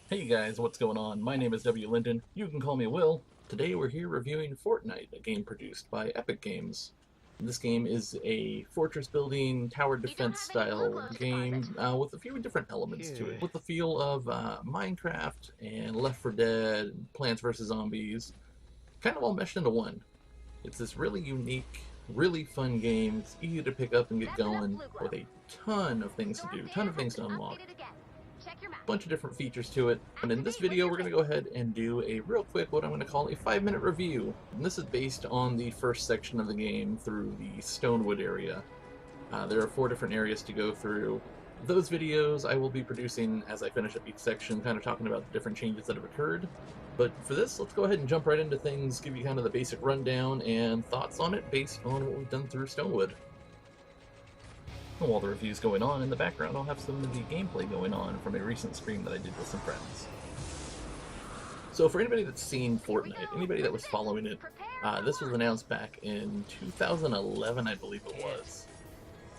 Hey guys, what's going on? My name is W. Linden. You can call me Will. Today we're here reviewing Fortnite, a game produced by Epic Games. This game is a fortress building, tower You don't defense have any blue style clothes to deposit. game with a few different elements to it. Phew. With the feel of Minecraft and Left 4 Dead, Plants vs. Zombies, kind of all meshed into one. It's this really unique, really fun game. It's easy to pick up and get That's enough going blue with glow. a ton of things to Your do, ton van of has things been to unlock. updated again. Check your map. Bunch of different features to it. And in this Activate when video, you're we're going to ready. go ahead and do a real quick, what I'm going to call a 5-minute review. And this is based on the first section of the game through the Stonewood area. There are 4 different areas to go through. Those videos I will be producing as I finish up each section, kind of talking about the different changes that have occurred. But for this, let's go ahead and jump right into things, give you kind of the basic rundown and thoughts on it based on what we've done through Stonewood. And while the review's going on, in the background I'll have some of the gameplay going on from a recent stream that I did with some friends. So for anybody that's seen Fortnite, anybody that was following it, this was announced back in 2011, I believe it was.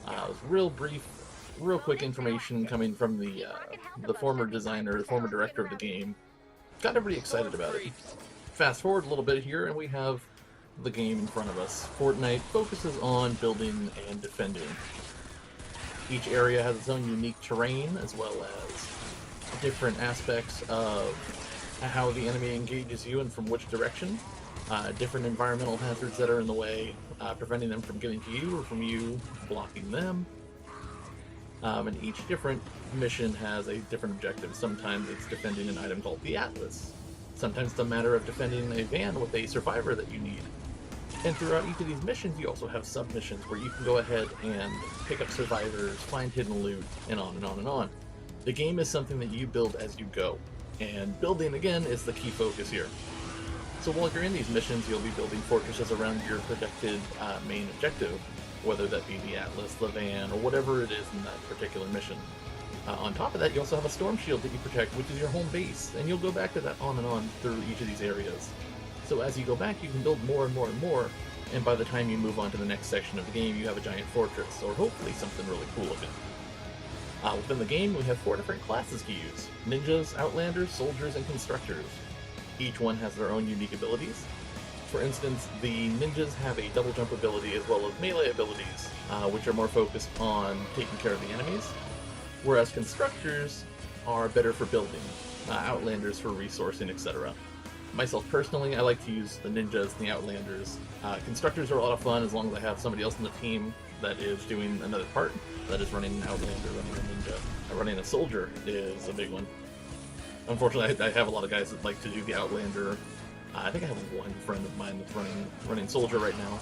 It was real brief, real quick information coming from the former designer, the former director of the game. Got everybody excited about it. Fast forward a little bit here, and we have the game in front of us. Fortnite focuses on building and defending. Each area has its own unique terrain, as well as different aspects of how the enemy engages you and from which direction. Different environmental hazards that are in the way, preventing them from getting to you or from you blocking them. And each different mission has a different objective. Sometimes it's defending an item called the Atlas. Sometimes it's a matter of defending a van with a survivor that you need. And throughout each of these missions, you also have sub-missions where you can go ahead and pick up survivors, find hidden loot, and on and on and on. The game is something that you build as you go, and building, again, is the key focus here. So while you're in these missions, you'll be building fortresses around your projected main objective, whether that be the Atlas, the van, or whatever it is in that particular mission. On top of that, you also have a storm shield that you protect, which is your home base, and you'll go back to that on and on through each of these areas. So as you go back, you can build more and more and more, and by the time you move on to the next section of the game, you have a giant fortress, or hopefully something really cool again. Within the game, we have 4 different classes to use: ninjas, outlanders, soldiers, and constructors. Each one has their own unique abilities. For instance, the ninjas have a double jump ability as well as melee abilities, which are more focused on taking care of the enemies, whereas constructors are better for building, outlanders for resourcing, etc. Myself personally, I like to use the ninjas and the outlanders. Constructors are a lot of fun as long as I have somebody else on the team that is doing another part, that is running an outlander, running a ninja. Running a soldier is a big one. Unfortunately, I have a lot of guys that like to do the outlander. I think I have one friend of mine that's running soldier right now.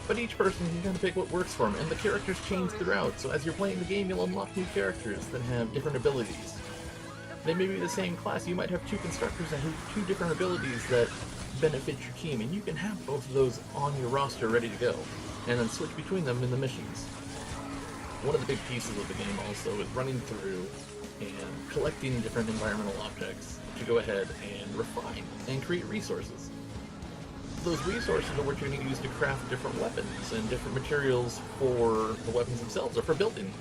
But each person can kind of pick what works for them, and the characters change throughout, so as you're playing the game, you'll unlock new characters that have different abilities. They may be the same class. You might have 2 constructors that have 2 different abilities that benefit your team, and you can have both of those on your roster ready to go, and then switch between them in the missions. One of the big pieces of the game also is running through and collecting different environmental objects to go ahead and refine and create resources. Those resources are what you're going to use to craft different weapons and different materials for the weapons themselves or for building.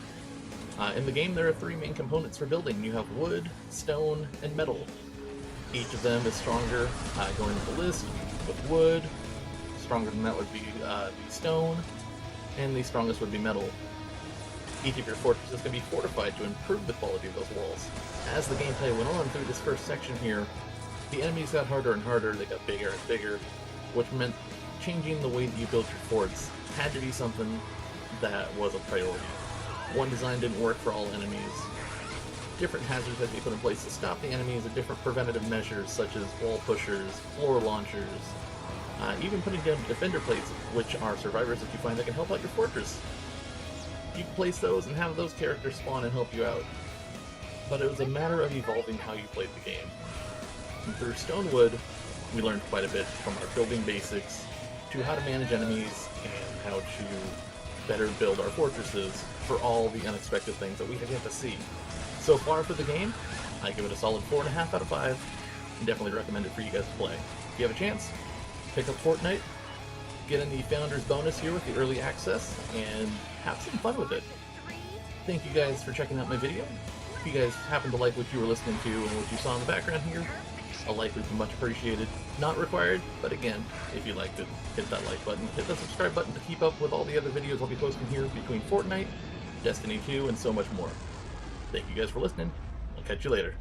In the game, there are 3 main components for building. You have wood, stone, and metal. Each of them is stronger going up the list. With wood, stronger than that would be the stone, and the strongest would be metal. Each of your fortresses can be fortified to improve the quality of those walls. As the gameplay went on through this first section here, the enemies got harder and harder, they got bigger and bigger, which meant changing the way that you built your forts had to be something that was a priority. One design didn't work for all enemies. Different hazards had to be put in place to stop the enemies, and different preventative measures such as wall pushers, floor launchers, even putting down defender plates, which are survivors that you find that can help out your fortress. You can place those and have those characters spawn and help you out. But it was a matter of evolving how you played the game. And through Stonewood, we learned quite a bit, from our building basics to how to manage enemies and how to better build our fortresses for all the unexpected things that we have yet to see. So far for the game, I give it a solid 4.5 out of 5, and definitely recommend it for you guys to play. If you have a chance, pick up Fortnite, get in the Founders bonus here with the early access, and have some fun with it. Thank you guys for checking out my video. If you guys happen to like what you were listening to and what you saw in the background here, a like would be much appreciated. Not required, but again, if you liked it, hit that like button. Hit that subscribe button to keep up with all the other videos I'll be posting here between Fortnite, Destiny 2, and so much more. Thank you guys for listening. I'll catch you later.